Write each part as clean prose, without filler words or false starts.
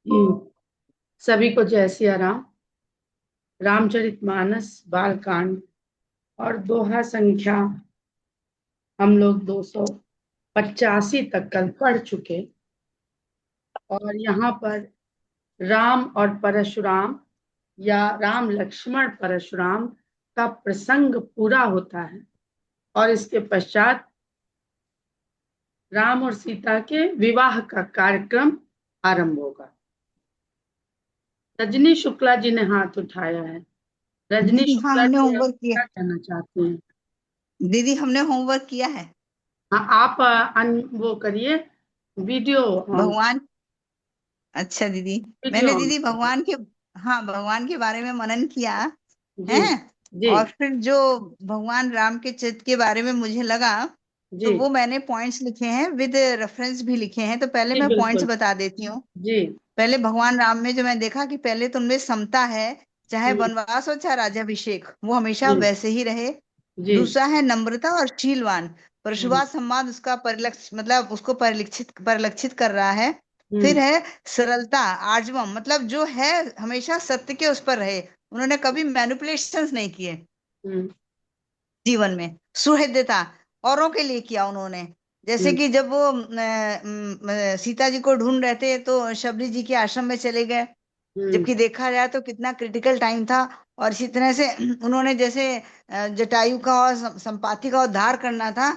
हम्म, सभी को जय सिया राम। रामचरितमानस बालकांड और दोहा संख्या हम लोग 285 तक कल पढ़ चुके। और यहाँ पर राम और परशुराम या राम लक्ष्मण परशुराम का प्रसंग पूरा होता है और इसके पश्चात राम और सीता के विवाह का कार्यक्रम आरंभ होगा। रजनी शुक्ला जी ने हाथ उठाया है। रजनी दीदी हाँ, शुक्ला हमने जी, आप होमवर्क किया। क्या कहना चाहती हैं? दीदी हमने होमवर्क किया है। हाँ, आप वो करिए, वीडियो ऑन। भगवान। अच्छा दीदी। वीडियो मैंने ऑन दीदी करिए। भगवान के, हाँ, भगवान के बारे में मनन किया जी। है। जी। और फिर जो भगवान राम के चरित्र के बारे में मुझे लगा, जी। तो वो मैंने पॉइंट्स लिखे हैं, विद रेफरेंस भी लिखे हैं। तो पहले जी मैं पॉइंट्स बिल्कुल। बता देती हूँ। जी। पहले भगवान राम में जो मैं देखा कि पहले तो उनमें समता है, चाहे हम्म। वनवास हो चाहे राज्याभिषेक, वो हमेशा जी। वैसे ही रहे। जी। दूसरा है नम्रता और शीलवान। हम्म। परशुराम संवाद उसका परिलक्षित, मतलब उसको परिलक्षित परिलक्षित कर रहा है। फिर हम्म। है सरलता, आर्जवम, मतलब जो है हमेशा सत्य के उस पर रहे। उन्होंने कभी मैनिपुलेशंस नहीं किए हम्म। जीवन में। सुहृदता, औरों के लिए किया उन्होंने। जैसे हम्म। कि जब वो सीता जी को ढूंढ रहे थे तो शबरी जी के आश्रम में चले गए, हम्म। जबकि देखा जाए तो कितना क्रिटिकल टाइम था। और इसी तरह से उन्होंने जैसे जटायु का और संपाति का उद्धार करना था।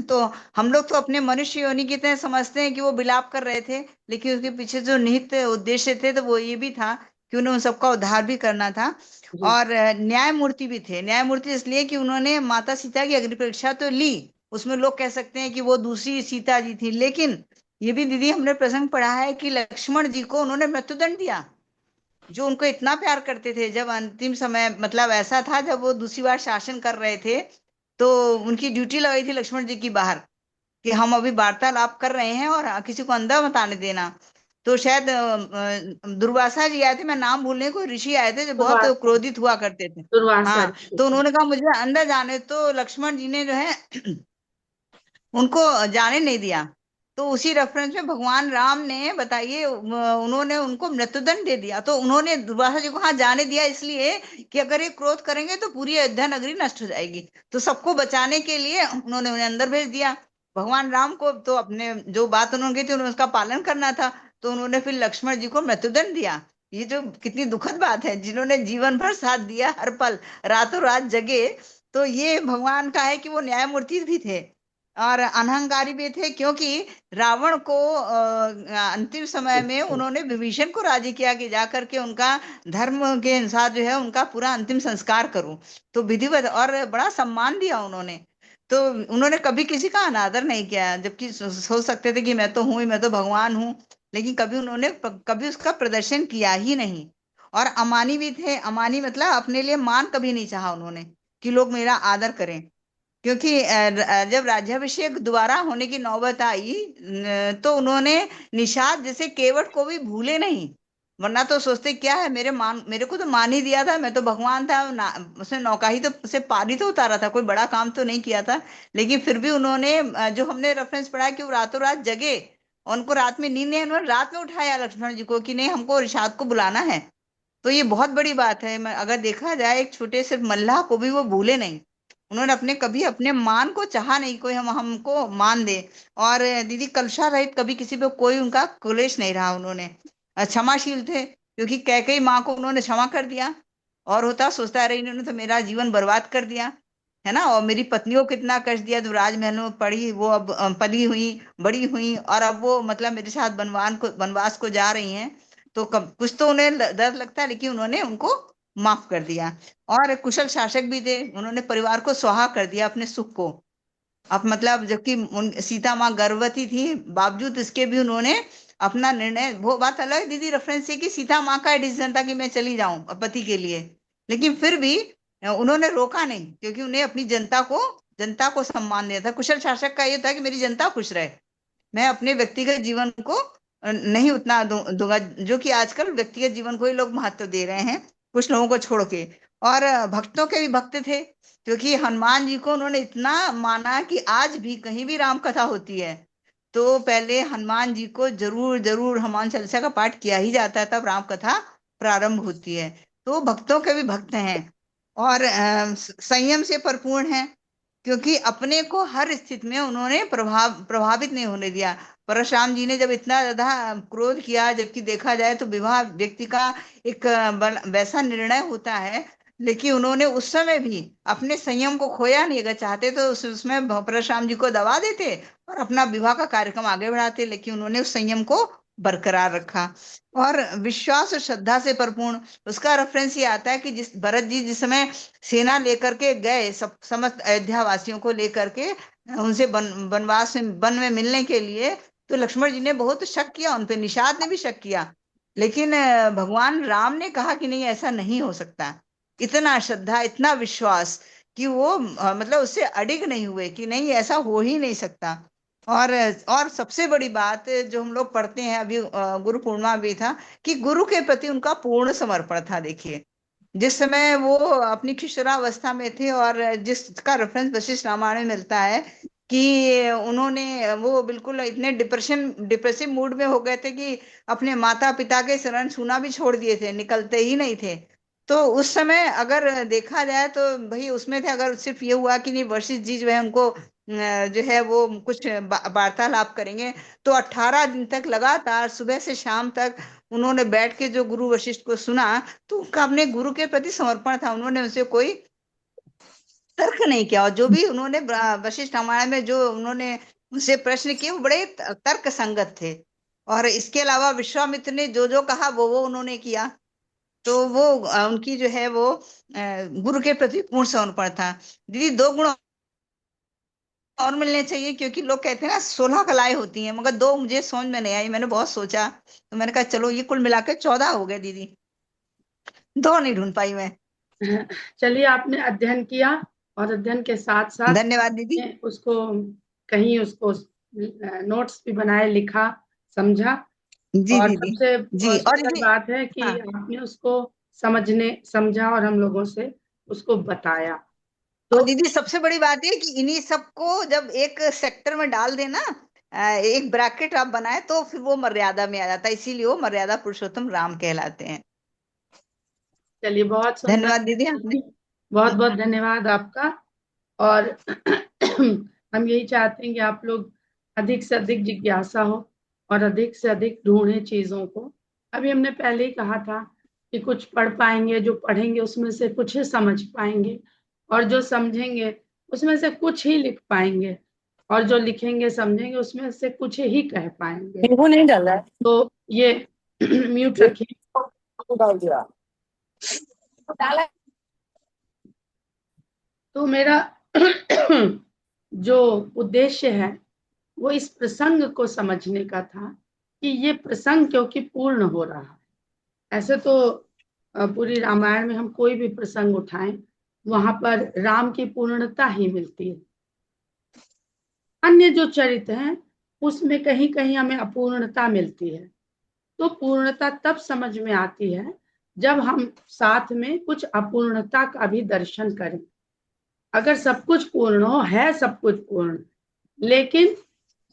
तो हम लोग तो अपने मनुष्य योनि की तरह समझते हैं कि वो विलाप कर रहे थे, लेकिन उसके पीछे जो निहित उद्देश्य थे तो वो ये भी था कि उन्हें उन सबका उद्धार भी करना था। जी। और न्यायमूर्ति भी थे। न्यायमूर्ति इसलिए कि उन्होंने माता सीता की अग्नि परीक्षा तो ली। उसमें लोग कह सकते हैं कि वो दूसरी सीता जी थी, लेकिन ये भी दीदी हमने प्रसंग पढ़ा है कि लक्ष्मण जी को उन्होंने मृत्युदंड दिया। जो उनको इतना प्यार करते थे, जब अंतिम समय, मतलब ऐसा था जब वो दूसरी बार शासन कर रहे थे, तो उनकी ड्यूटी लगाई थी लक्ष्मण जी की बाहर, कि हम अभी वार्तालाप कर रहे हैं और किसी को अंदर मत आने देना। तो शायद दुर्वासा जी आए थे, मैं नाम भूलने को, ऋषि आए थे जो बहुत दुर्वासा। क्रोधित हुआ करते थे। दुर्वासा हाँ, ऋषि तो थे। उन्होंने कहा मुझे अंदर जाने, तो लक्ष्मण जी ने जो है उनको जाने नहीं दिया। तो उसी रेफरेंस में भगवान राम ने, बताइए, उन्होंने उनको मृत्युदंड दे दिया। तो उन्होंने दुर्वासा जी को हाँ जाने दिया, इसलिए कि अगर ये क्रोध करेंगे तो पूरी अयोध्या नगरी नष्ट हो जाएगी। तो सबको बचाने के लिए उन्होंने उन्हें अंदर भेज दिया। भगवान राम को तो अपने जो बात उन्होंने की थी उन्होंने उसका पालन करना था। तो उन्होंने फिर लक्ष्मण जी को मृत्युदंड दिया। ये जो कितनी दुखद बात है, जिन्होंने जीवन भर साथ दिया, हर पल रातों रात जगे। तो ये भगवान का है कि वो न्यायमूर्ति भी थे और अनहंकारी भी थे, क्योंकि रावण को अंतिम समय में उन्होंने विभीषण को राजी किया कि जाकर के उनका धर्म के अनुसार जो है उनका पूरा अंतिम संस्कार करूं। तो विधिवत और बड़ा सम्मान दिया उन्होंने। तो उन्होंने कभी किसी का अनादर नहीं किया, जबकि सोच सकते थे कि मैं तो हूं ही, मैं तो भगवान हूं। लेकिन कभी उन्होंने कभी उसका प्रदर्शन किया ही नहीं। और अमानी भी थे। अमानी मतलब अपने लिए मान कभी नहीं चाहा उन्होंने, कि लोग मेरा आदर करें। क्योंकि जब राज्याभिषेक दोबारा होने की नौबत आई, तो उन्होंने निषाद जैसे केवट को भी भूले नहीं। वरना तो सोचते क्या है, मेरे को तो मान ही दिया था, मैं तो भगवान था उसने नौका ही तो उसे पार ही तो उतारा था, कोई बड़ा काम तो नहीं किया था। लेकिन फिर भी उन्होंने जो हमने रेफरेंस पढ़ा कि वो रातों रात जगे, और उनको रात में नींद नहीं आई, उन्होंने रात में उठाया लक्ष्मण जी को कि नहीं, हमको निषाद को बुलाना है। तो ये बहुत बड़ी बात है। अगर देखा जाए, एक छोटे से मल्लाह को भी वो भूले नहीं। उन्होंने अपने कभी अपने मान को चाहा नहीं, कोई हमको मान दे। और दीदी कलुषा रहित, कभी किसी पे कोई उनका क्लेश नहीं रहा। उन्होंने क्षमाशील थे, क्योंकि कैकेयी माँ को उन्होंने क्षमा कर दिया। और होता सोचता रहे, इन्होंने तो मेरा जीवन बर्बाद कर दिया, है ना, और मेरी पत्नियों को कितना कष्ट दिया। जो राजमहल में पड़ी, वो अब पली हुई, बड़ी हुई, और अब वो मतलब मेरे साथ वनवास को जा रही हैं। तो कब कुछ तो उन्हें डर लगता है, लेकिन उन्होंने उनको माफ कर दिया। और कुशल शासक भी थे, उन्होंने परिवार को सुहा कर दिया, अपने सुख को। अब मतलब जबकि सीता माँ गर्भवती थी, बावजूद इसके भी उन्होंने अपना निर्णय, वो बात अलग है दीदी, रेफरेंस है कि सीता माँ का डिसीजन था कि मैं चली जाऊं पति के लिए। लेकिन फिर भी उन्होंने रोका नहीं, क्योंकि उन्हें अपनी जनता को सम्मान दिया था। कुशल शासक का ये था कि मेरी जनता खुश रहे, मैं अपने व्यक्तिगत जीवन को नहीं उतना दूंगा, जो कि आजकल व्यक्तिगत जीवन को ही लोग महत्व दे रहे हैं, कुछ लोगों को छोड़ के। और भक्तों के भी भक्त थे, क्योंकि हनुमान जी को उन्होंने इतना माना कि आज भी कहीं भी राम कथा होती है तो पहले हनुमान जी को जरूर जरूर हनुमान चालीसा का पाठ किया ही जाता है, तब राम कथा प्रारंभ होती है। तो भक्तों के भी भक्त हैं और संयम से परिपूर्ण हैं, क्योंकि अपने को हर स्थिति में उन्होंने प्रभावित नहीं होने दिया। परशुराम जी ने जब इतना ज्यादा क्रोध किया, जबकि देखा जाए तो विवाह व्यक्ति का एक वैसा निर्णय होता है, लेकिन उन्होंने उस समय भी अपने संयम को खोया नहीं। अगर चाहते तो उसमें परशुराम जी को दबा देते और अपना विवाह का कार्यक्रम आगे बढ़ाते, लेकिन उन्होंने उस संयम को बरकरार रखा। और विश्वास और श्रद्धा से परिपूर्ण, उसका रेफरेंस ये आता है कि जिस भरत जी जिस समय सेना लेकर के गए, सब समस्त अयोध्या वासियों को लेकर के उनसे वनवास में वन में मिलने के लिए, तो लक्ष्मण जी ने बहुत शक किया उन पे, निषाद ने भी शक किया, लेकिन भगवान राम ने कहा कि नहीं, ऐसा नहीं हो सकता। इतना श्रद्धा, इतना विश्वास कि वो मतलब उससे अडिग नहीं हुए कि नहीं, ऐसा हो ही नहीं सकता। और सबसे बड़ी बात जो हम लोग पढ़ते हैं अभी, गुरु पूर्णिमा भी था, कि गुरु के प्रति उनका पूर्ण समर्पण था। देखिए, जिस समय वो अपनी किशोरावस्था में थे, और जिसका रेफरेंस वशिष्ठ रामायण में मिलता है कि उन्होंने, वो बिल्कुल इतने डिप्रेसिव मूड में हो गए थे कि अपने माता पिता के शरण छूना भी छोड़ दिए थे, निकलते ही नहीं थे। तो उस समय अगर देखा जाए तो भाई उसमें थे, अगर सिर्फ ये हुआ कि नहीं वशिष्ठ जी जो है उनको जो है वो कुछ वार्तालाप करेंगे, तो 18 दिन तक लगातार सुबह से शाम तक उन्होंने बैठ के जो गुरु वशिष्ठ को सुना, तो उनका अपने गुरु के प्रति समर्पण था। उन्होंने उनसे कोई तर्क नहीं किया, और जो भी उन्होंने वशिष्ठ रामायण में जो उन्होंने उनसे प्रश्न किए वो बड़े तर्क संगत थे। और इसके अलावा विश्वामित्र ने जो जो कहा वो उन्होंने किया। तो वो उनकी जो है वो गुरु के प्रति पूर्ण समर्पण था। दीदी, 2 गुण और मिलने चाहिए, क्योंकि लोग कहते हैं ना 16 कलाएं होती हैं, मगर 2 मुझे समझ में नहीं आई। मैंने बहुत सोचा, तो मैंने कहा चलो ये कुल मिलाकर 14 हो गए दीदी, 2 नहीं ढूंढ पाई मैं। चलिए, आपने अध्ययन किया और अध्ययन के साथ साथ धन्यवाद दीदी। उसको कहीं उसको नोट्स भी बनाए, लिखा, समझा। जी और दीदी। सबसे जी, और सुंदर ये, बात है कि हाँ, आपने उसको समझा और हम लोगों से उसको बताया। और तो दीदी सबसे बड़ी बात है कि इन्हीं सबको जब एक सेक्टर में डाल देना, एक ब्रैकेट आप बनाए, तो फिर वो मर्यादा में आ जाता है, इसीलिए वो मर्यादा पुरुषोत्तम राम कहलाते हैं। चलिए, बहुत सुंदर। धन्यवाद दीदी आपने। बहुत बहुत धन्यवाद आपका। और हम यही चाहते हैं कि आप लोग अधिक से अधिक जिज्ञासा हो और अधिक से अधिक ढूंढे चीजों को। अभी हमने पहले ही कहा था कि कुछ पढ़ पाएंगे, जो पढ़ेंगे उसमें से कुछ ही समझ पाएंगे, और जो समझेंगे उसमें से कुछ ही लिख पाएंगे, और जो लिखेंगे समझेंगे उसमें से कुछ ही कह पाएंगे। वो नहीं डाल रहा है। तो ये म्यूट ये रखिए। डाल दिया, डाला। तो मेरा जो उद्देश्य है वो इस प्रसंग को समझने का था कि ये प्रसंग क्योंकि पूर्ण हो रहा है। ऐसे तो पूरी रामायण में हम कोई भी प्रसंग उठाएं, वहां पर राम की पूर्णता ही मिलती है। अन्य जो चरित्र हैं उसमें कहीं कहीं हमें अपूर्णता मिलती है। तो पूर्णता तब समझ में आती है जब हम साथ में कुछ अपूर्णता का भी दर्शन करें। अगर सब कुछ पूर्ण हो, है सब कुछ पूर्ण, लेकिन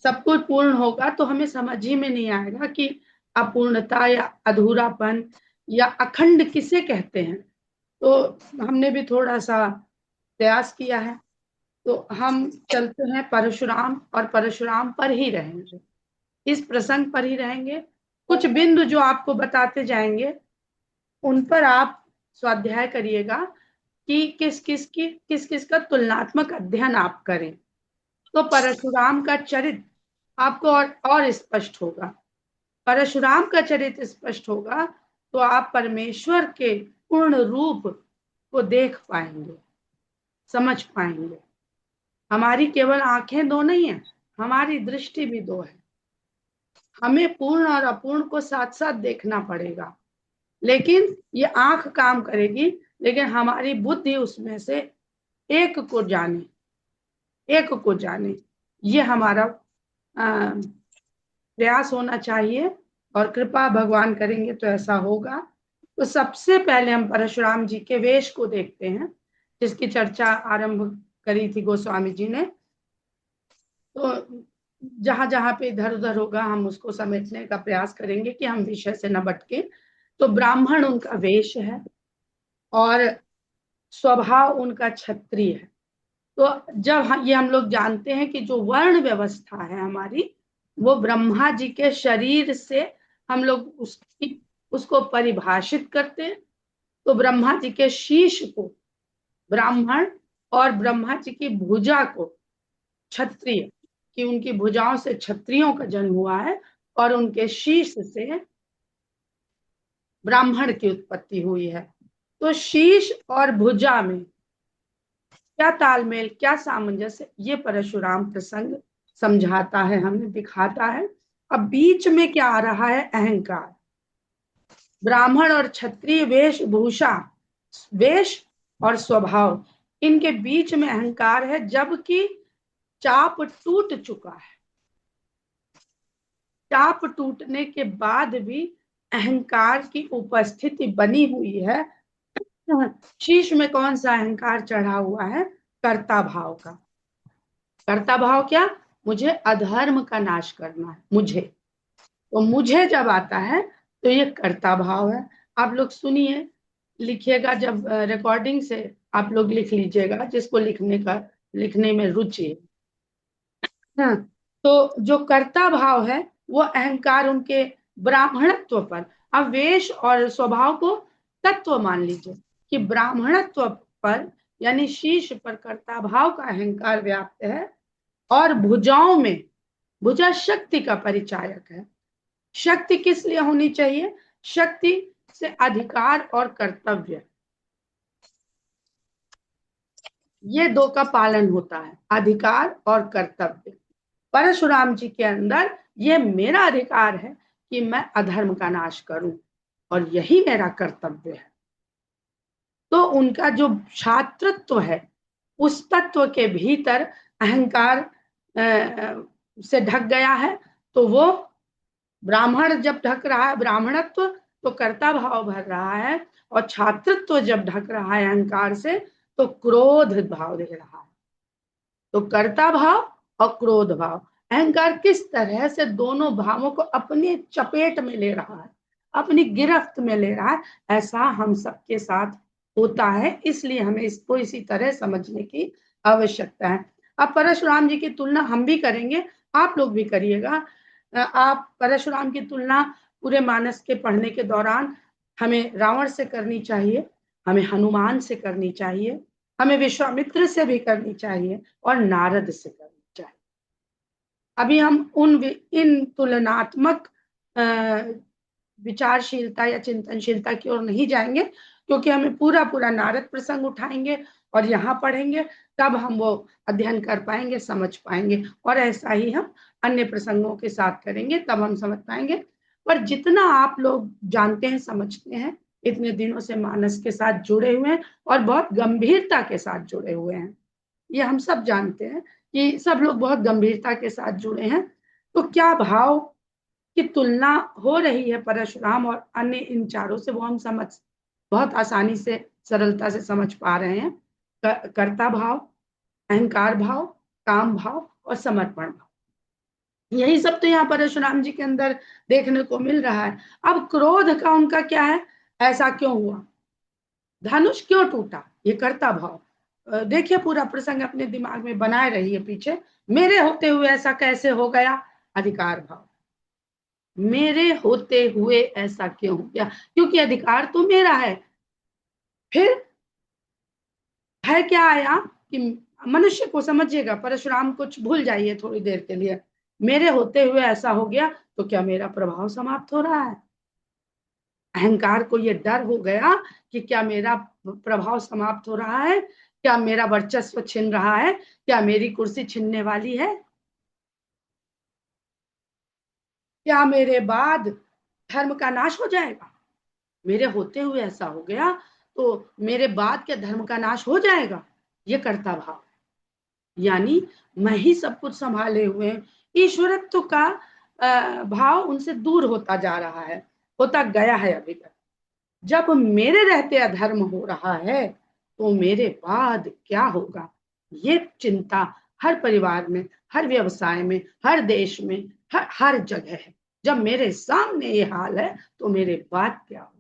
सब कुछ पूर्ण होगा तो हमें समझ ही में नहीं आएगा कि अपूर्णता या अधूरापन या अखंड किसे कहते हैं। तो हमने भी थोड़ा सा प्रयास किया है। तो हम चलते हैं परशुराम, और परशुराम पर ही रहेंगे, इस प्रसंग पर ही रहेंगे। कुछ बिंदु जो आपको बताते जाएंगे उन पर आप स्वाध्याय करिएगा कि किस किस का तुलनात्मक अध्ययन आप करें, तो परशुराम का चरित्र आपको और स्पष्ट होगा। परशुराम का चरित्र स्पष्ट होगा तो आप परमेश्वर के पूर्ण रूप को देख पाएंगे, समझ पाएंगे। हमारी केवल आंखें दो नहीं है, हमारी दृष्टि भी दो है। हमें पूर्ण और अपूर्ण को साथ साथ देखना पड़ेगा, लेकिन ये आंख काम करेगी, लेकिन हमारी बुद्धि उसमें से एक को जाने, एक को जाने, ये हमारा प्रयास होना चाहिए। और कृपा भगवान करेंगे तो ऐसा होगा। तो सबसे पहले हम परशुराम जी के वेश को देखते हैं, जिसकी चर्चा आरंभ करी थी गोस्वामी जी ने। तो जहां जहां पे इधर उधर होगा हम उसको समेटने का प्रयास करेंगे कि हम विषय से न भटके। तो ब्राह्मण उनका वेश है और स्वभाव उनका क्षत्रिय है। तो जब ये हम लोग जानते हैं कि जो वर्ण व्यवस्था है हमारी, वो ब्रह्मा जी के शरीर से हम लोग उसको परिभाषित करते हैं। तो ब्रह्मा जी के शीश को ब्राह्मण और ब्रह्मा जी की भुजा को क्षत्रिय, कि उनकी भुजाओं से क्षत्रियों का जन्म हुआ है और उनके शीश से ब्राह्मण की उत्पत्ति हुई है। तो शीश और भुजा में क्या तालमेल, क्या सामंजस्य, ये परशुराम प्रसंग समझाता है, हमें दिखाता है। अब बीच में क्या आ रहा है? अहंकार। ब्राह्मण और क्षत्रिय वेशभूषा, वेश और स्वभाव, इनके बीच में अहंकार है, जबकि चाप टूट चुका है। चाप टूटने के बाद भी अहंकार की उपस्थिति बनी हुई है। शीश में कौन सा अहंकार चढ़ा हुआ है? कर्ता भाव का। कर्ता भाव क्या? मुझे अधर्म का नाश करना है, मुझे। तो मुझे जब आता है तो ये कर्ता भाव है। आप लोग सुनिए, लिखिएगा, जब रिकॉर्डिंग से आप लोग लिख लीजिएगा, जिसको लिखने में रुचि है। हाँ, तो जो कर्ता भाव है वो अहंकार उनके ब्राह्मणत्व पर, अब वेश और स्वभाव को तत्व मान लीजिए कि ब्राह्मणत्व पर यानी शीश पर कर्ता भाव का अहंकार व्याप्त है। और भुजाओं में, भुजा शक्ति का परिचायक है। शक्ति किस लिए होनी चाहिए? शक्ति से अधिकार और कर्तव्य, ये दो का पालन होता है, अधिकार और कर्तव्य। परशुराम जी के अंदर ये मेरा अधिकार है कि मैं अधर्म का नाश करूं और यही मेरा कर्तव्य है। तो उनका जो छात्रत्व है, उस तत्व के भीतर अहंकार से ढक गया है। तो वो ब्राह्मण जब ढक रहा है ब्राह्मणत्व, तो कर्ता भाव भर रहा है, और छात्रत्व जब ढक रहा है अहंकार से, तो क्रोध भाव दिख रहा है। तो कर्ता भाव और क्रोध भाव, अहंकार किस तरह से दोनों भावों को अपनी चपेट में ले रहा है, अपनी गिरफ्त में ले रहा है, ऐसा हम सबके साथ होता है। इसलिए हमें इसको इसी तरह समझने की आवश्यकता है। अब परशुराम जी की तुलना हम भी करेंगे, आप लोग भी करिएगा। आप परशुराम की तुलना पूरे मानस के पढ़ने के दौरान हमें रावण से करनी चाहिए, हमें हनुमान से करनी चाहिए, हमें विश्वामित्र से भी करनी चाहिए और नारद से करनी चाहिए। अभी हम इन तुलनात्मक विचारशीलता या चिंतनशीलता की ओर नहीं जाएंगे, क्योंकि हमें पूरा पूरा नारद प्रसंग उठाएंगे और यहाँ पढ़ेंगे, तब हम वो अध्ययन कर पाएंगे, समझ पाएंगे। और ऐसा ही हम अन्य प्रसंगों के साथ करेंगे, तब हम समझ पाएंगे। पर जितना आप लोग जानते हैं, समझते हैं, इतने दिनों से मानस के साथ जुड़े हुए हैं और बहुत गंभीरता के साथ जुड़े हुए हैं, ये हम सब जानते हैं कि सब लोग बहुत गंभीरता के साथ जुड़े हैं। तो क्या भाव की तुलना हो रही है परशुराम और अन्य इन चारों से, वो हम समझ बहुत आसानी से, सरलता से समझ पा रहे हैं। कर्ता भाव, अहंकार भाव, काम भाव और समर्पण भाव, यही सब तो यहाँ परशुराम जी के अंदर देखने को मिल रहा है। अब क्रोध का उनका क्या है? ऐसा क्यों हुआ? धनुष क्यों टूटा? ये कर्ता भाव। देखिए, पूरा प्रसंग अपने दिमाग में बनाए रहिए पीछे। मेरे होते हुए ऐसा कैसे हो गया? अधिकार भाव। मेरे होते हुए ऐसा क्यों हो गया? क्योंकि अधिकार तो मेरा है। फिर है क्या आया कि मनुष्य को, समझिएगा, परशुराम कुछ भूल जाइए थोड़ी देर के लिए, मेरे होते हुए ऐसा हो गया, तो क्या मेरा प्रभाव समाप्त हो रहा है? अहंकार को ये डर हो गया कि क्या मेरा प्रभाव समाप्त हो रहा है, क्या मेरा वर्चस्व छिन रहा है, क्या मेरी कुर्सी छिनने वाली है, क्या मेरे बाद धर्म का नाश हो जाएगा? मेरे होते हुए ऐसा हो गया, तो मेरे बाद क्या धर्म का नाश हो जाएगा? ये कर्ता भाव, यानी मैं ही सब कुछ संभाले हुए। ईश्वरत्व का भाव उनसे दूर होता जा रहा है, होता गया है अभी तक। जब मेरे रहते अधर्म हो रहा है, तो मेरे बाद क्या होगा, ये चिंता हर परिवार में, हर व्यवसाय में, हर देश में, हर जगह है। जब मेरे सामने ये हाल है तो मेरे बाद क्या हो।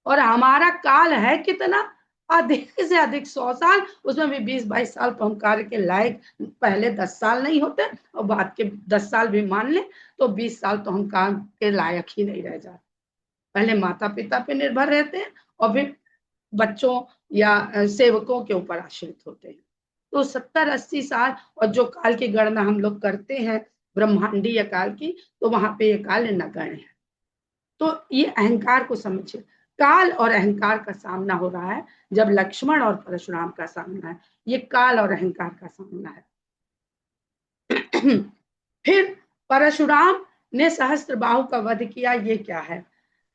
और हमारा काल है कितना, अधिक से अधिक 100 साल, उसमें भी 20-22 साल तो हम कार्य के लायक, पहले 10 साल नहीं होते और बाद के 10 साल भी मान ले तो 20 साल तो हम काम के लायक ही नहीं रह जाते। पहले माता पिता पे निर्भर रहते हैं और फिर बच्चों या सेवकों के ऊपर आश्रित होते हैं। तो 70-80 साल, और जो काल की गणना हम लोग करते हैं ब्रह्मांडीय काल की, तो वहां पे ये काल नगण्य है। तो ये अहंकार को समझिए, काल और अहंकार का सामना हो रहा है। जब लक्ष्मण और परशुराम का सामना है, ये काल और अहंकार का सामना है। फिर परशुराम ने सहस्त्रबाहु का वध किया, ये क्या है?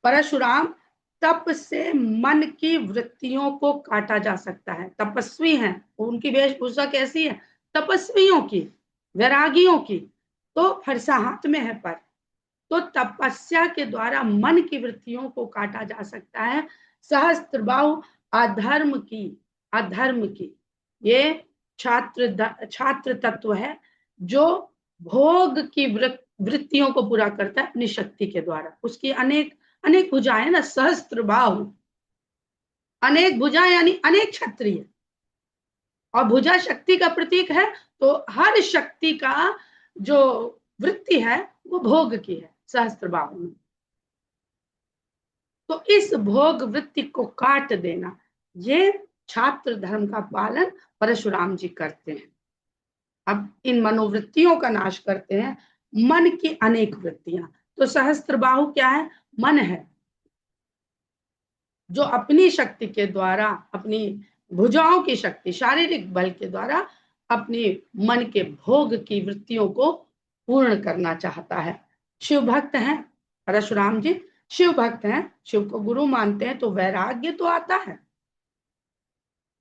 परशुराम तप से मन की वृत्तियों को काटा जा सकता है। तपस्वी हैं, उनकी वेशभूषा कैसी है? तपस्वियों की, वैरागियों की। तो फरसा हाथ में है पर, तो तपस्या के द्वारा मन की वृत्तियों को काटा जा सकता है। सहस्त्रबाहु अधर्म की, अधर्म की ये छात्र तत्व है जो भोग की वृत्तियों को पूरा करता है अपनी शक्ति के द्वारा। उसकी अनेक अनेक भुजाएं ना, सहस्त्रबाहु, अनेक भुजा यानी अनेक क्षत्रिय, और भुजा शक्ति का प्रतीक है। तो हर शक्ति का जो वृत्ति है वो भोग की है सहस्त्रबाहु में। तो इस भोग वृत्ति को काट देना, ये छात्र धर्म का पालन परशुराम जी करते हैं। अब इन मनोवृत्तियों का नाश करते हैं, मन की अनेक वृत्तियां। तो सहस्त्रबाहु क्या है? मन है, जो अपनी शक्ति के द्वारा, अपनी भुजाओं की शक्ति, शारीरिक बल के द्वारा अपनी मन के भोग की वृत्तियों को पूर्ण करना चाहता है। शिव भक्त हैं परशुराम जी, शिव भक्त हैं, शिव को गुरु मानते हैं, तो वैराग्य तो आता है।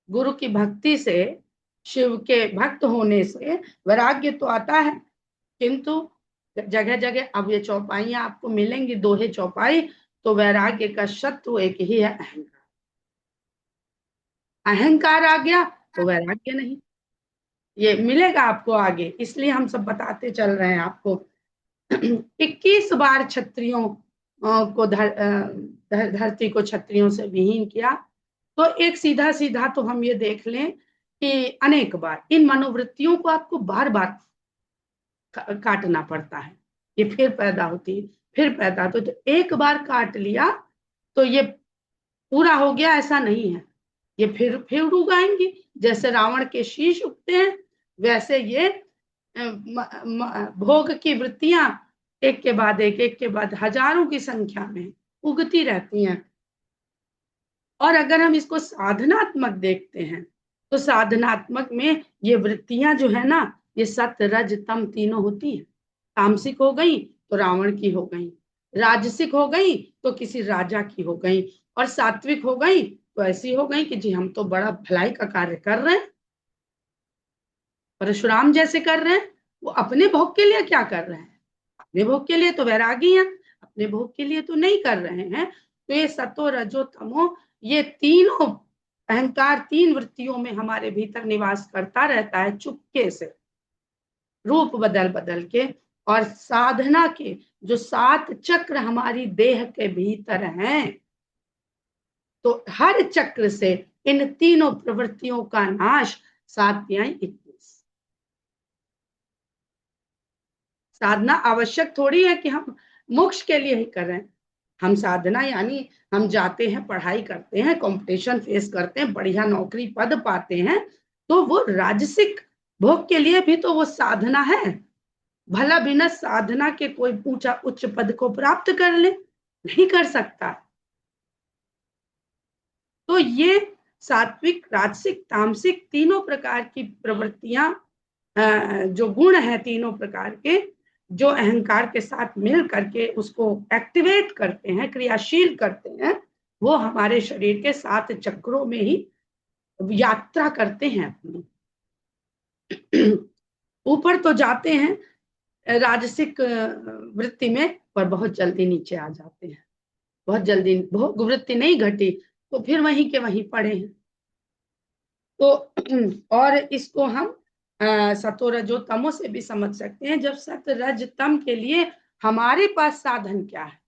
गुरु की भक्ति से, शिव के भक्त होने से वैराग्य तो आता है। किंतु जगह जगह अब ये चौपाइयां आपको मिलेंगी, दोहे चौपाई, तो वैराग्य का शत्रु एक ही है, अहंकार। अहंकार आ गया तो वैराग्य नहीं। ये मिलेगा आपको आगे, इसलिए हम सब बताते चल रहे हैं आपको। 21 बार क्षत्रियों को धरती को क्षत्रियों से विहीन किया। तो एक सीधा सीधा तो हम ये देख लें कि अनेक बार इन मनोवृत्तियों को आपको बार बार काटना पड़ता है। ये फिर पैदा होती है, फिर पैदा होती है। तो एक बार काट लिया तो ये पूरा हो गया, ऐसा नहीं है। ये फिर उगाएंगी। जैसे रावण के शीश उगते हैं, वैसे ये भोग की वृत्तियां एक के बाद एक के बाद हजारों की संख्या में उगती रहती हैं। और अगर हम इसको साधनात्मक देखते हैं, तो साधनात्मक में ये वृत्तियां जो है ना, ये सत्य रज तम तीनों होती हैं। तामसिक हो गई तो रावण की हो गई, राजसिक हो गई तो किसी राजा की हो गई, और सात्विक हो गई तो ऐसी हो गई कि जी हम तो बड़ा भलाई का कार्य कर रहे हैं। परशुराम जैसे कर रहे हैं, वो अपने भोग के लिए क्या कर रहे हैं? अपने भोग के लिए तो वैरागी हैं, अपने भोग के लिए तो नहीं कर रहे हैं। तो ये सतो रजो तमो, ये तीनों अहंकार, तीन वृत्तियों में हमारे भीतर निवास करता रहता है, चुपके से, रूप बदल बदल के। और साधना के जो 7 चक्र हमारी देह के भीतर हैं, तो हर चक्र से इन तीनों प्रवृत्तियों का नाश, 7 तिहाई 21। साधना आवश्यक थोड़ी है कि हम मोक्ष के लिए ही कर रहे हैं। हम साधना यानी हम जाते हैं, पढ़ाई करते हैं, कंपटीशन फेस करते हैं, बढ़िया नौकरी पद पाते हैं, तो वो राजसिक भोग के लिए भी तो वो साधना है। भला बिना साधना के कोई ऊंचा उच्च पद को प्राप्त कर ले? नहीं कर सकता। तो ये सात्विक, राजसिक, तामसिक तीनों प्रकार की प्रवृत्तियां, जो गुण है तीनों प्रकार के, जो अहंकार के साथ मिल करके उसको एक्टिवेट करते हैं, क्रियाशील करते हैं, वो हमारे शरीर के 7 चक्रों में ही यात्रा करते हैं अपनी। ऊपर तो जाते हैं राजसिक वृत्ति में, पर बहुत जल्दी नीचे आ जाते हैं। बहुत जल्दी भोग वृत्ति नहीं घटी तो फिर वहीं के वहीं पड़े हैं। तो और इसको हम सतो रजो तमो से भी समझ सकते हैं। जब सत रज तम के लिए हमारे पास साधन क्या है,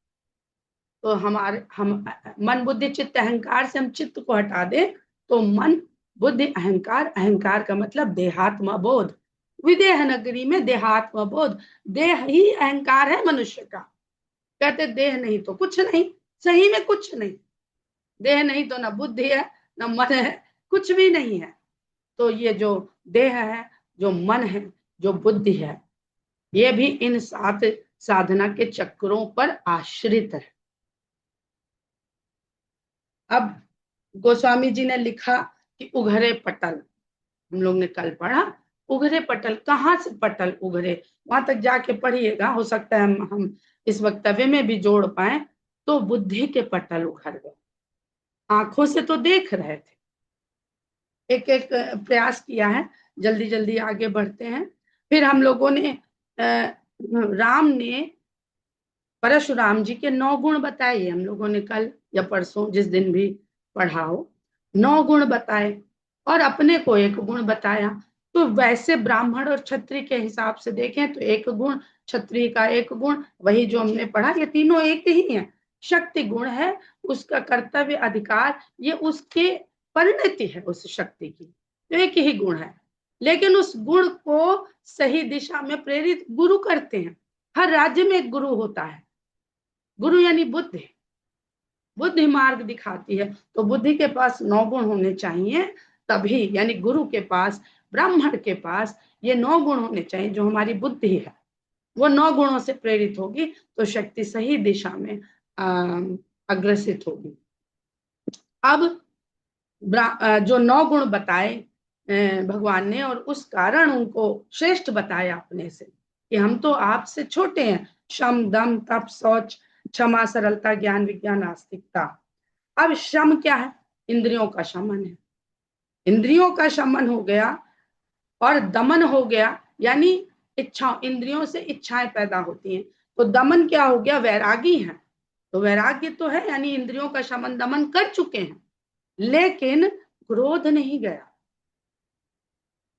तो हम मन बुद्धि चित्त अहंकार से हम चित्त को हटा दें तो मन बुद्धि अहंकार, अहंकार का मतलब देहात्म बोध, विदेह नगरी में देहात्म बोध, देह ही अहंकार है मनुष्य का। कहते देह नहीं तो कुछ नहीं, सही में कुछ नहीं, देह नहीं तो ना बुद्धि है ना मन है, कुछ भी नहीं है। तो ये जो देह है, जो मन है, जो बुद्धि है, ये भी इन 7 साधना के चक्रों पर आश्रित है। अब गोस्वामी जी ने लिखा कि उघरे पटल, हम लोग ने कल पढ़ा उघरे पटल, कहाँ से पटल उघरे, वहां तक जाके पढ़िएगा, हो सकता है हम इस वक्तव्य में भी जोड़ पाए। तो बुद्धि के पटल उघर गए, आंखों से तो देख रहे थे, एक एक प्रयास किया है, जल्दी जल्दी आगे बढ़ते हैं। फिर हम लोगों ने राम ने परशुराम जी के 9 गुण बताए, हम लोगों ने कल या परसों जिस दिन भी पढ़ा हो, 9 गुण बताए और अपने को 1 गुण बताया। तो वैसे ब्राह्मण और क्षत्रिय के हिसाब से देखें तो 1 गुण, क्षत्रिय का 1 गुण, वही जो हमने पढ़ा, ये तीनों एक ही है। शक्ति गुण है, उसका कर्तव्य अधिकार, ये उसके परिणति है उस शक्ति की, तो एक ही गुण है। लेकिन उस गुण को सही दिशा में प्रेरित गुरु करते हैं। हर राज्य में एक गुरु होता है, गुरु यानी बुद्धि, बुद्धि मार्ग दिखाती है। तो बुद्धि के पास 9 गुण होने चाहिए, तभी यानी गुरु के पास, ब्राह्मण के पास ये 9 गुण होने चाहिए। जो हमारी बुद्धि है वो 9 गुणों से प्रेरित होगी तो शक्ति सही दिशा में अग्रसित होगी। अब जो 9 गुण बताए भगवान ने, और उस कारण उनको श्रेष्ठ बताया अपने से कि हम तो आपसे छोटे हैं। शम दम तप शौच क्षमा सरलता ज्ञान विज्ञान आस्तिकता। अब शम क्या है, इंद्रियों का शमन है, इंद्रियों का शमन हो गया और दमन हो गया, यानी इच्छा, इंद्रियों से इच्छाएं पैदा होती हैं। तो दमन क्या हो गया, वैरागी है, तो वैराग्य तो है, यानी इंद्रियों का शमन दमन कर चुके हैं, लेकिन क्रोध नहीं गया।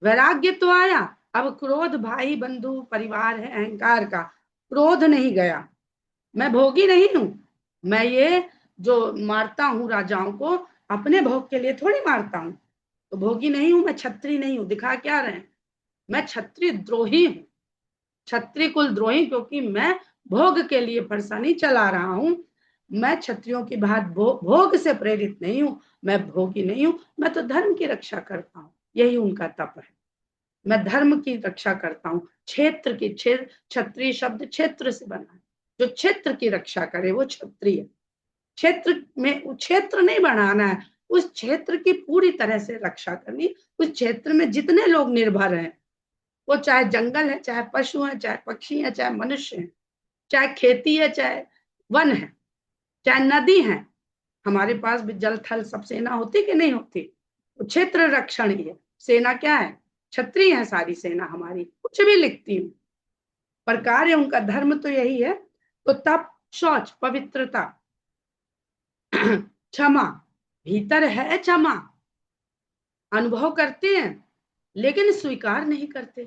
वैराग्य तो आया, अब क्रोध भाई बंधु परिवार है अहंकार का, क्रोध नहीं गया। मैं भोगी नहीं हूं, मैं ये जो मारता हूं राजाओं को अपने भोग के लिए थोड़ी मारता हूं, तो भोगी नहीं हूं, मैं छत्री नहीं हूं। दिखा क्या रहे हैं, मैं क्षत्रिय द्रोही हूं, क्षत्रिय कुल द्रोही, क्योंकि मैं भोग के लिए फरसा नहीं चला रहा हूं। मैं क्षत्रियों की बात भोग से प्रेरित नहीं हूं, मैं भोगी नहीं हूं, मैं तो धर्म की रक्षा करता हूं, यही उनका तप है। मैं धर्म की रक्षा करता हूँ, क्षेत्र की, क्षत्रिय शब्द क्षेत्र से बना है, जो क्षेत्र की रक्षा करे वो क्षत्रिय। क्षेत्र में क्षेत्र नहीं बनाना है, उस क्षेत्र की पूरी तरह से रक्षा करनी। उस क्षेत्र में जितने लोग निर्भर हैं, वो चाहे जंगल है, चाहे पशु है, चाहे पक्षी है, चाहे मनुष्य है, चाहे खेती है, चाहे वन है, चाहे नदी है, हमारे पास भी जल थल सब सेना होती कि नहीं होती, तो क्षेत्र रक्षण ही है सेना। क्या है, क्षत्रिय है सारी सेना हमारी, कुछ भी लिखती हूँ पर कार्य उनका धर्म तो यही है। तो तप शौच पवित्रता क्षमा, भीतर है क्षमा, अनुभव करते हैं लेकिन स्वीकार नहीं करते।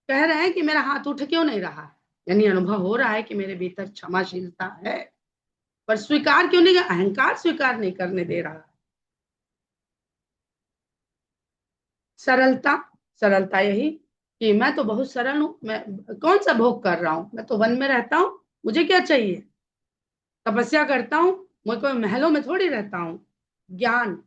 कह रहे हैं कि मेरा हाथ उठ क्यों नहीं रहा, यानी अनुभव हो रहा है कि मेरे भीतर क्षमाशीलता है, पर स्वीकार क्यों नहीं, अहंकार स्वीकार नहीं करने दे रहा। सरलता, सरलता यही कि मैं तो बहुत सरल हूं, मैं कौन सा भोग कर रहा हूं, मैं तो वन में रहता हूं, मुझे क्या चाहिए, तपस्या करता हूँ, मैं कोई महलों में थोड़ी रहता हूँ। ज्ञान,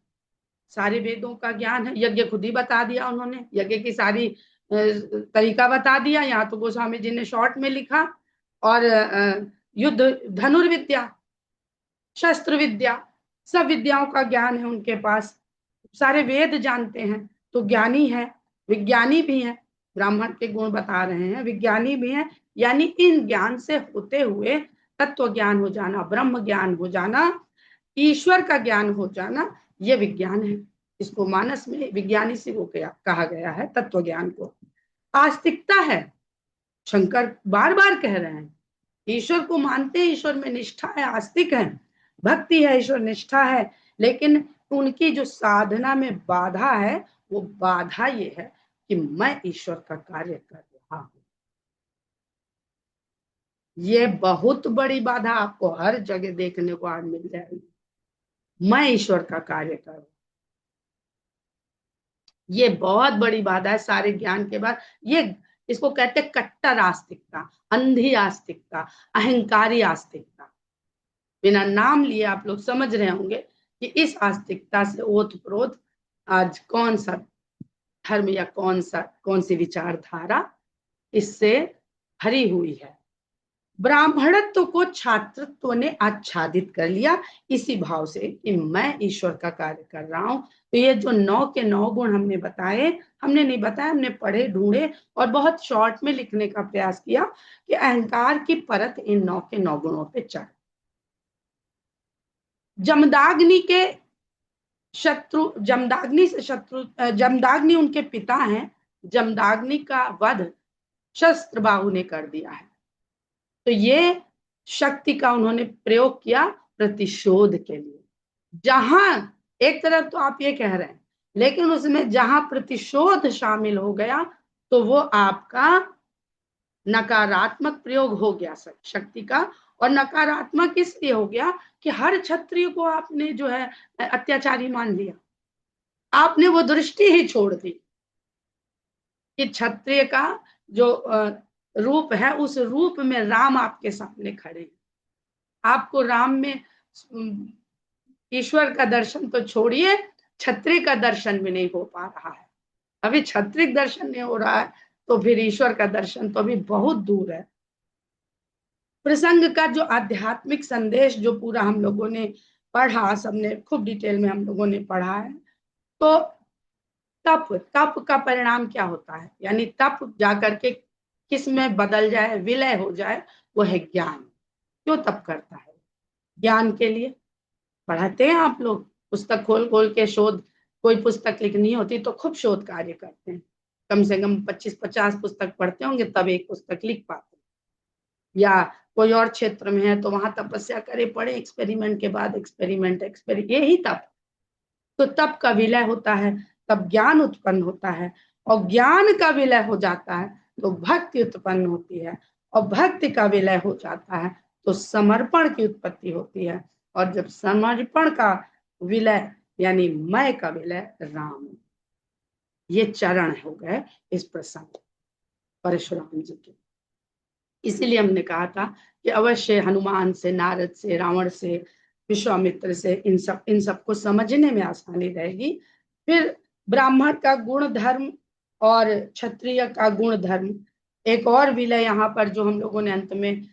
सारे वेदों का ज्ञान है, यज्ञ खुद ही बता दिया उन्होंने, यज्ञ की सारी तरीका बता दिया, यहाँ तो गोस्वामी जी ने शॉर्ट में लिखा। और युद्ध, धनुर्विद्या, शस्त्र विद्या, सब विद्याओं का ज्ञान है उनके पास, सारे वेद जानते हैं, तो ज्ञानी है, विज्ञानी भी है। ब्राह्मण के गुण बता रहे हैं, विज्ञानी भी है, यानी इन ज्ञान से होते हुए तत्व ज्ञान हो जाना, ब्रह्म ज्ञान हो जाना, ईश्वर का ज्ञान हो जाना, ये विज्ञान है। इसको मानस में विज्ञानी से वो कहा गया है, तत्व ज्ञान को। आस्तिकता है, शंकर बार बार कह रहे हैं, ईश्वर को मानते हैं, ईश्वर में निष्ठा है, आस्तिक है, भक्ति है, ईश्वर निष्ठा है, लेकिन उनकी जो साधना में बाधा है, वो बाधा ये है कि मैं ईश्वर का कार्य कर रहा हूं। ये बहुत बड़ी बाधा आपको हर जगह देखने को आज मिल जाएगी। मैं ईश्वर का कार्य कर रहा हूं, ये बहुत बड़ी बाधा है सारे ज्ञान के बाद। ये इसको कहते हैं कट्टर आस्तिकता, अंधी आस्तिकता, अहंकारी आस्तिकता। बिना नाम लिए आप लोग समझ रहे होंगे कि इस आस्तिकता से ओतप्रोत आज कौन सा धर्म या कौन सी विचारधारा इससे भरी हुई है। ब्राह्मणत्व को छात्रत्व ने आच्छादित कर लिया इसी भाव से कि मैं ईश्वर का कार्य कर रहा हूं। तो ये जो 9 के 9 गुण हमने बताए, हमने नहीं बताया, हमने पढ़े ढूंढे और बहुत शॉर्ट में लिखने का प्रयास किया कि अहंकार की परत इन 9 के 9 गुणों पे चढ़। जमदाग्नि के शत्रु, जमदाग्नि से शत्रु, जमदाग्नि उनके पिता हैं। जमदाग्नि का वध शस्त्र बाहु ने कर दिया है। तो ये शक्ति का उन्होंने प्रयोग किया प्रतिशोध के लिए। जहां एक तरफ तो आप ये कह रहे हैं, लेकिन उसमें जहां प्रतिशोध शामिल हो गया तो वो आपका नकारात्मक प्रयोग हो गया शक्ति का। और नकारात्मक इसलिए हो गया कि हर क्षत्रिय को आपने जो है अत्याचारी मान लिया। आपने वो दृष्टि ही छोड़ दी कि क्षत्रिय का जो रूप है, उस रूप में राम आपके सामने खड़े हैं। आपको राम में ईश्वर का दर्शन तो छोड़िए, क्षत्रिय का दर्शन भी नहीं हो पा रहा है। अभी क्षत्रिय दर्शन नहीं हो रहा है तो फिर ईश्वर का दर्शन तो अभी बहुत दूर है। प्रसंग का जो आध्यात्मिक संदेश जो पूरा हम लोगों ने पढ़ा, सबने खूब डिटेल में हम लोगों ने पढ़ा है। तो तप, तप का परिणाम क्या होता है, यानी तप जाकर के किस में बदल जाए, विलय हो जाए, वो है ज्ञान। क्यों तप करता है? ज्ञान के लिए। पढ़ाते हैं आप लोग, पुस्तक खोल खोल के शोध, कोई पुस्तक लिखनी होती तो खूब शोध कार्य करते हैं, कम से कम 25-50 पुस्तक पढ़ते होंगे तब एक पुस्तक लिख पाते हैं। या कोई और क्षेत्र में है तो वहां तपस्या करे, पढ़े, एक्सपेरिमेंट के बाद एक्सपेरिमेंट, यही तप। तो तप का विलय होता है, तब ज्ञान उत्पन्न होता है, और ज्ञान का विलय हो जाता है तो भक्ति उत्पन्न होती है, और भक्ति का विलय हो जाता है तो समर्पण की उत्पत्ति होती है। और जब समर्पण का विलय यानी मैं का विलय, राम। ये चरण हो गए इस प्रसंग परशुराम जी के। इसीलिए हमने कहा था कि अवश्य हनुमान से, नारद से, रावण से, विश्वामित्र से, इन सब को समझने में आसानी रहेगी। फिर ब्राह्मण का गुण धर्म और क्षत्रिय का गुण धर्म, एक और विलय यहाँ पर जो हम लोगों ने अंत में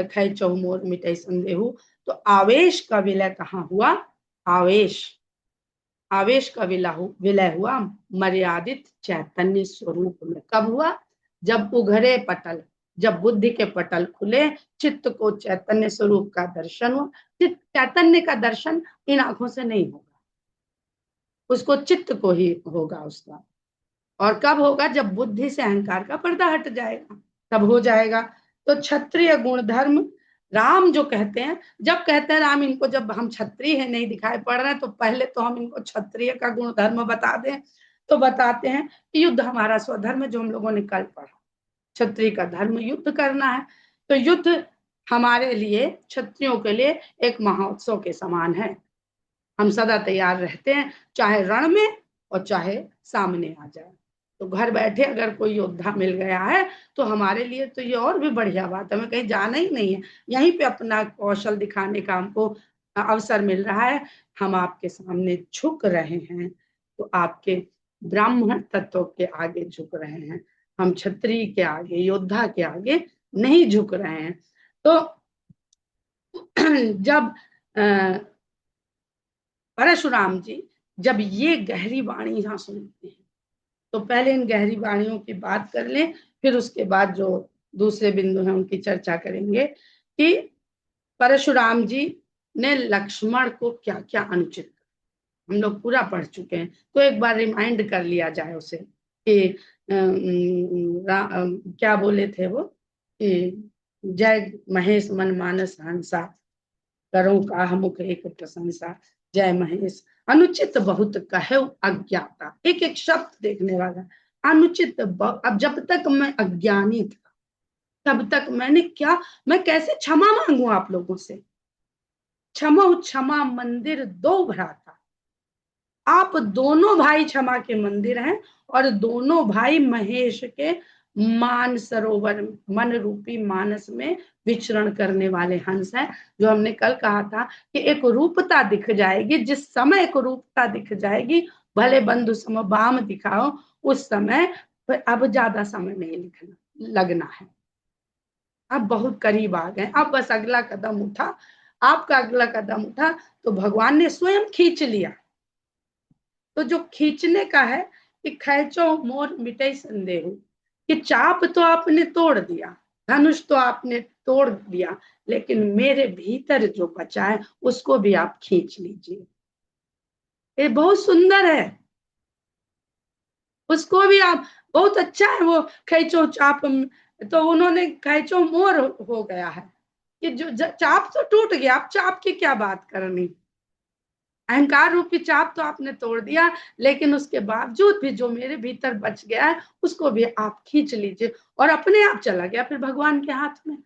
खै चौमोर मिटै संदेहु, तो आवेश का विलय कहाँ हुआ? आवेश का विलय हुआ मर्यादित चैतन्य स्वरूप में। कब हुआ? जब उघरे पटल, जब बुद्धि के पटल खुले, चित्त को चैतन्य स्वरूप का दर्शन हुआ। चैतन्य का दर्शन इन आंखों से नहीं होगा, उसको चित्त को ही होगा उसका। और कब होगा? जब बुद्धि से अहंकार का पर्दा हट जाएगा, तब हो जाएगा। तो क्षत्रिय गुण धर्म राम जो कहते हैं, जब कहते हैं राम इनको, जब हम क्षत्रिय है नहीं दिखाई पड़ रहे हैं तो पहले तो हम इनको क्षत्रिय का गुण धर्म बता दें। तो बताते हैं कि युद्ध हमारा स्वधर्म, जो हम लोगों ने कल पढ़ा, क्षत्रिय का धर्म युद्ध करना है। तो युद्ध हमारे लिए, क्षत्रियों के लिए एक महोत्सव के समान है। हम सदा तैयार रहते हैं, चाहे रण में और चाहे सामने आ जाए। तो घर बैठे अगर कोई योद्धा मिल गया है तो हमारे लिए तो ये और भी बढ़िया बात है, हमें कहीं जाना ही नहीं है, यहीं पे अपना कौशल दिखाने का हमको अवसर मिल रहा है। हम आपके सामने झुक रहे हैं तो आपके ब्राह्मण तत्व के आगे झुक रहे हैं, हम क्षत्रिय के आगे, योद्धा के आगे नहीं झुक रहे हैं। तो जब परशुराम जी जब ये गहरी वाणी यहाँ सुनते हैं, तो पहले इन गहरी वाणियों की बात कर लें, फिर उसके बाद जो दूसरे बिंदु हैं उनकी चर्चा करेंगे कि परशुराम जी ने लक्ष्मण को क्या क्या अनुचित। हम लोग पूरा पढ़ चुके हैं तो एक बार रिमाइंड कर लिया जाए उसे कि क्या बोले थे वो कि जय महेश मन मानस हंसा, करो का मुख एक प्रशंसा, जय महेश। अनुचित बहुत कहे अज्ञाता, एक एक शब्द देखने वाला। अनुचित। अब जब तक मैं अज्ञानी था तब तक मैंने क्या, मैं कैसे क्षमा मांगू आप लोगों से। क्षमा क्षमा मंदिर दो भ्राता, आप दोनों भाई क्षमा के मंदिर हैं, और दोनों भाई महेश के मान सरोवर, मन रूपी मानस में विचरण करने वाले हंस हैं। जो हमने कल कहा था कि एक रूपता दिख जाएगी, जिस समय एक रूपता दिख जाएगी, भले बंधु सम बाम दिखाओ, उस समय अब ज्यादा समय नहीं लिखना लगना है। अब बहुत करीब आ गए, अब बस अगला कदम उठा, आपका अगला कदम उठा तो भगवान ने स्वयं खींच लिया। तो जो खींचने का है कि खैचो मोर मिटे संदेह, कि चाप तो आपने तोड़ दिया, धनुष तो आपने तोड़ दिया, लेकिन मेरे भीतर जो बचा है उसको भी आप खींच लीजिए। ये बहुत सुंदर है, उसको भी आप, बहुत अच्छा है वो खैचो चाप। तो उन्होंने खैचो मोर हो गया है कि जो चाप तो टूट गया, आप चाप की क्या बात करनी। अहंकार रूपी चाप तो आपने तोड़ दिया, लेकिन उसके बावजूद भी जो मेरे भीतर बच गया है उसको भी आप खींच लीजिए। और अपने आप चला गया फिर भगवान के हाथ में।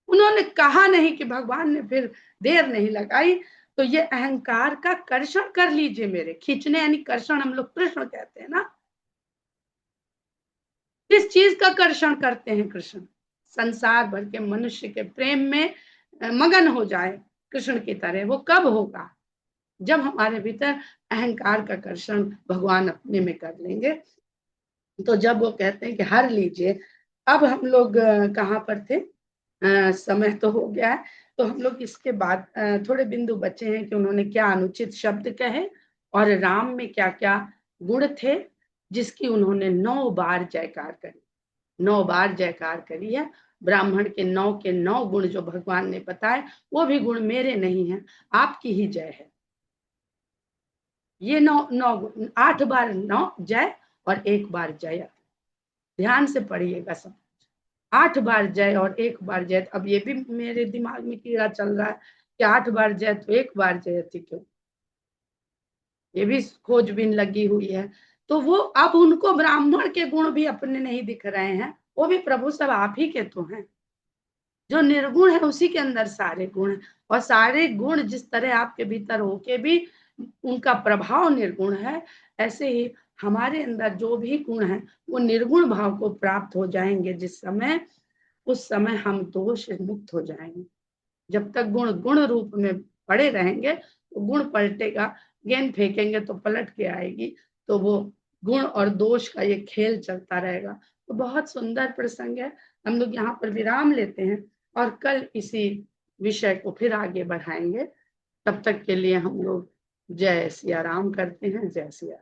उन्होंने कहा नहीं कि भगवान ने फिर देर नहीं लगाई। तो ये अहंकार का कर्षण कर लीजिए, मेरे खींचने यानी कर्षण हम लोग कृष्ण कहते हैं ना। किस चीज का कर्षण करते हैं कृष्ण? संसार भर के मनुष्य के प्रेम में मगन हो जाए कृष्ण की तरह। वो कब होगा? जब हमारे भीतर अहंकार का कर्षण भगवान अपने में कर लेंगे। तो जब वो कहते हैं कि हर लीजिए, अब हम लोग कहाँ पर थे? समय तो हो गया है, तो हम लोग इसके बाद थोड़े बिंदु बचे हैं कि उन्होंने क्या अनुचित शब्द कहे और राम में क्या क्या गुण थे, जिसकी उन्होंने 9 बार जयकार करी। 9 बार जयकार करी है। ब्राह्मण के 9 गुण जो भगवान ने बताए, वो भी गुण मेरे नहीं है, आपकी ही जय है। ये 8 बार 9 जय और 1 बार जय। ध्यान से पढ़िएगा सब। 8 बार जय और 1 बार जय। अब ये भी मेरे दिमाग में कीड़ा चल रहा है कि 8 बार जय तो 1 बार जय थी क्यों? ये भी खोजबीन लगी हुई है। तो वो अब उनको ब्राह्मण के गुण भी अपने नहीं दिख रहे हैं, वो भी प्रभु सब आप ही के तो हैं। जो निर्गुण है उसी के अंदर सारे गुण है, और सारे गुण जिस तरह आपके भीतर होके भी उनका प्रभाव निर्गुण है, ऐसे ही हमारे अंदर जो भी गुण है वो निर्गुण भाव को प्राप्त हो जाएंगे जिस समय, उस समय हम दोष मुक्त हो जाएंगे। जब तक गुण गुण रूप में पड़े रहेंगे तो गुण पलटेगा, गेंद फेंकेंगे तो पलट के आएगी। तो वो गुण और दोष का ये खेल चलता रहेगा। तो बहुत सुंदर प्रसंग है। हम लोग यहाँ पर विराम लेते हैं और कल इसी विषय को फिर आगे बढ़ाएंगे। तब तक के लिए हम लोग जय सिया राम करते हैं। जय सिया।